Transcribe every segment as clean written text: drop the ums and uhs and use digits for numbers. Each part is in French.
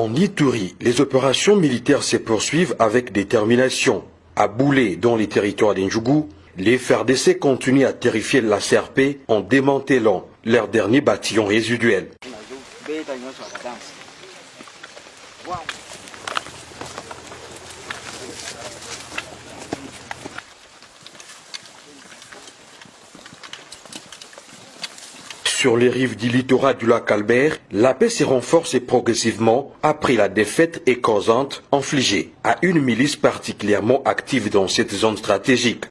En Ituri, les opérations militaires se poursuivent avec détermination. À Boulé, dans les territoires d'Endjougou, les FARDC continuent à terrifier la CRP en démantelant leur dernier bataillon résiduel. Sur les rives du littoral du lac Albert, la paix se renforce progressivement après la défaite écrasante infligée à une milice particulièrement active dans cette zone stratégique.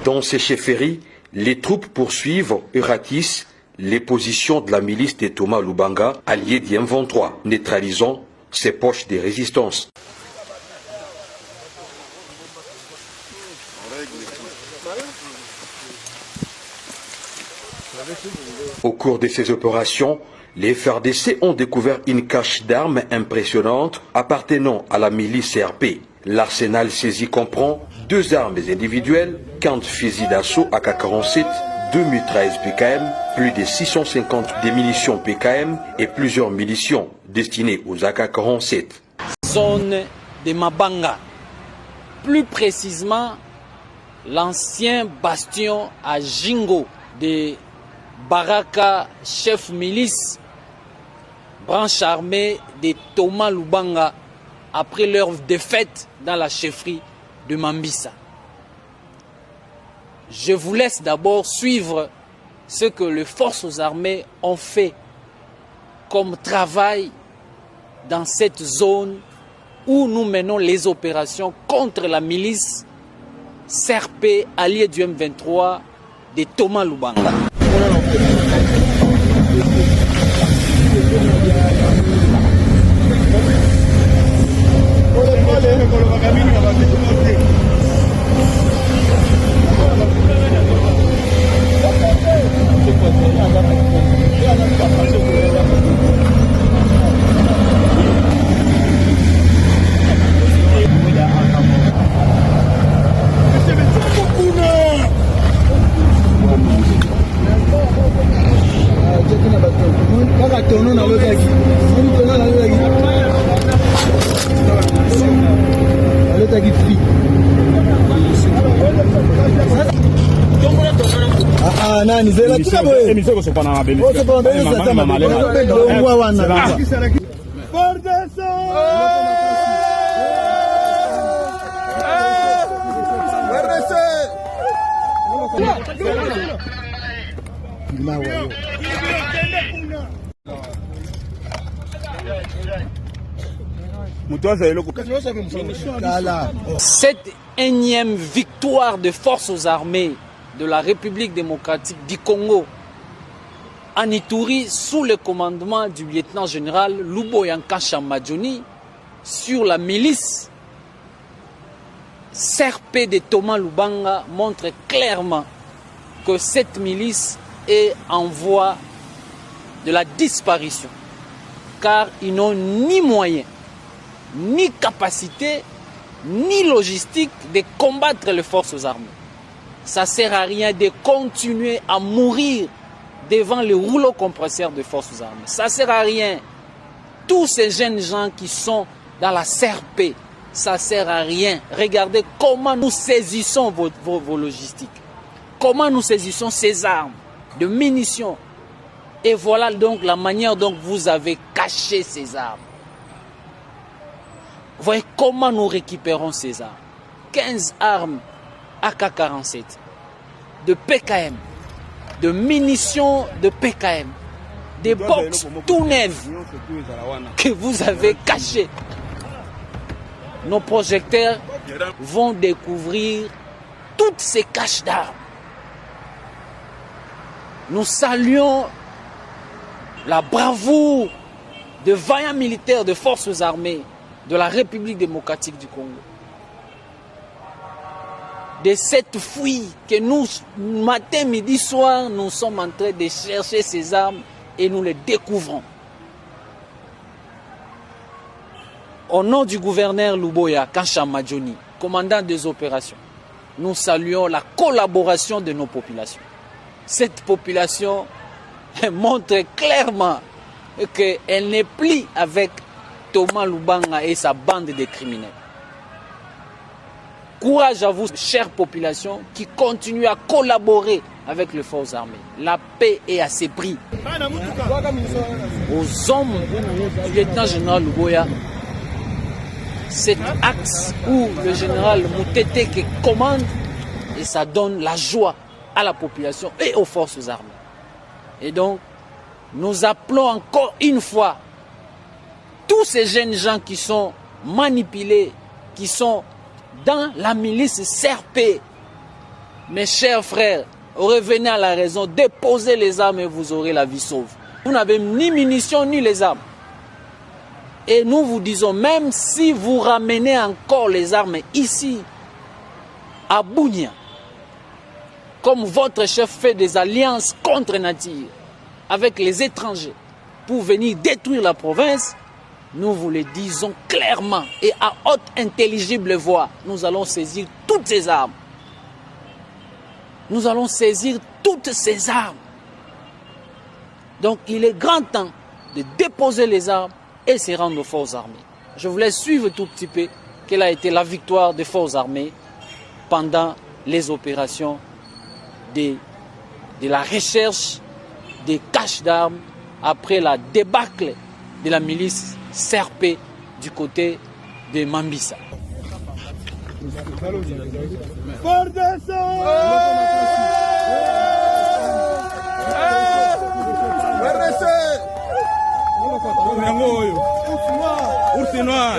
Dans ces chefferies, les troupes poursuivent et ratissent les positions de la milice de Thomas Lubanga, allié du M23, neutralisant ses poches de résistance. Au cours de ces opérations, les FARDC ont découvert une cache d'armes impressionnante appartenant à la milice CRP. L'arsenal saisi comprend 2 armes individuelles, 15 fusils d'assaut AK-47, 2 mitrailleuses PKM, plus de 650 des munitions PKM et plusieurs munitions destinées aux AK-47. Zone de Mabanga, plus précisément l'ancien bastion à Jingo de Baraka, chef milice, branche armée de Thomas Lubanga, après leur défaite dans la chefferie de Mambisa. Je vous laisse d'abord suivre ce que les forces armées ont fait comme travail dans cette zone où nous menons les opérations contre la milice CRP alliée du M23 de Thomas Lubanga. Cette énième victoire des forces armées de la République démocratique du Congo en Ituri sous le commandement du lieutenant-général Luboyanka Chamadjoni sur la milice CRP de Thomas Lubanga montre clairement que cette milice est en voie de la disparition, car ils n'ont ni moyens, ni capacité, ni logistique de combattre les forces armées. Ça ne sert à rien de continuer à mourir devant les rouleaux compresseurs des forces armées. Ça ne sert à rien. Tous ces jeunes gens qui sont dans la CRP, ça ne sert à rien. Regardez comment nous saisissons vos logistiques. Comment nous saisissons ces armes de munitions. Et voilà donc la manière dont vous avez caché ces armes. Vous voyez comment nous récupérons ces armes. 15 armes AK-47, de PKM, de munitions de PKM, des box tout neufs que vous avez cachés. Nos projecteurs vont découvrir toutes ces caches d'armes. Nous saluons la bravoure de vaillants militaires de forces armées de la République démocratique du Congo. De cette fouille que nous, matin, midi, soir, nous sommes en train de chercher ces armes et nous les découvrons. Au nom du gouverneur Luboyanka Chamadjoni, commandant des opérations, nous saluons la collaboration de nos populations. Cette population montre clairement qu'elle n'est plus avec Thomas Lubanga et sa bande de criminels. Courage à vous, chère population, qui continuez à collaborer avec les forces armées. La paix est à ses prix. Aux hommes du lieutenant-général Luboya, cet axe où le général Mouteteke commande, et ça donne la joie à la population et aux forces armées. Et donc, nous appelons encore une fois tous ces jeunes gens qui sont manipulés, qui sont dans la milice CRP. Mes chers frères, revenez à la raison, déposez les armes et vous aurez la vie sauve. Vous n'avez ni munitions ni les armes. Et nous vous disons, même si vous ramenez encore les armes ici, à Bunia, comme votre chef fait des alliances contre nature avec les étrangers pour venir détruire la province, nous vous le disons clairement et à haute intelligible voix, nous allons saisir toutes ces armes. Nous allons saisir toutes ces armes. Donc il est grand temps de déposer les armes et se rendre aux forces armées. Je voulais suivre tout petit peu quelle a été la victoire des forces armées pendant les opérations de la recherche des caches d'armes après la débâcle de la milice CRP du côté de Mambisa. Ursi noir.